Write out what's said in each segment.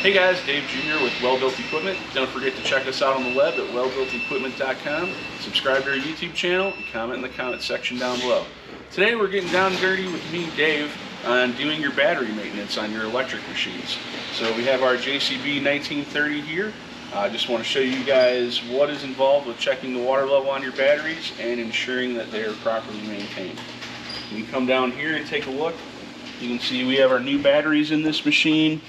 Hey guys, Dave Jr. with Wellbuilt Equipment. Don't forget to check us out on the web at wellbuiltequipment.com. Subscribe to our YouTube channel and comment in the comment section down below. Today we're getting down and dirty with me, Dave, on doing your battery maintenance on your electric machines. So we have our JCB 1930 here. I just want to show you guys what is involved with checking the water level on your batteries and ensuring that they are properly maintained. You can come down here and take a look. You can see we have our new batteries in this machine.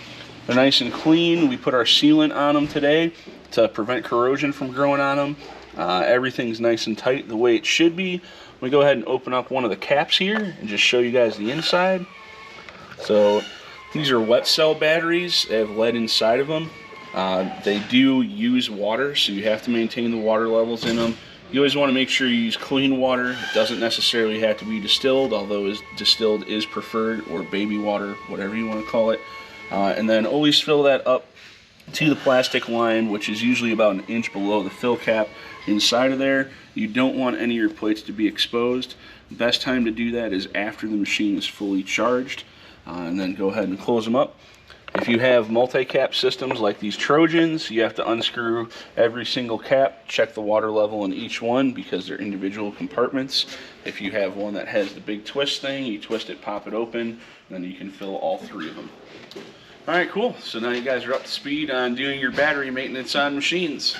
They're nice and clean. We put our sealant on them today to prevent corrosion from growing on them. Everything's nice and tight the way it should be. We go ahead and open up one of the caps here and just show you guys the inside. So these are wet cell batteries. They have lead inside of them. They do use water, so you have to maintain the water levels in them. You always want to make sure you use clean water. It doesn't necessarily have to be distilled, although distilled is preferred, or baby water, whatever you want to call it. And then always fill that up to the plastic line, which is usually about an inch below the fill cap inside of there. You don't want any of your plates to be exposed. The best time to do that is after the machine is fully charged, and then go ahead and close them up. If you have multi-cap systems like these Trojans, you have to unscrew every single cap, check the water level in each one because they're individual compartments. If you have one that has the big twist thing, you twist it, pop it open, and then you can fill all three of them. Alright, cool. So now you guys are up to speed on doing your battery maintenance on machines.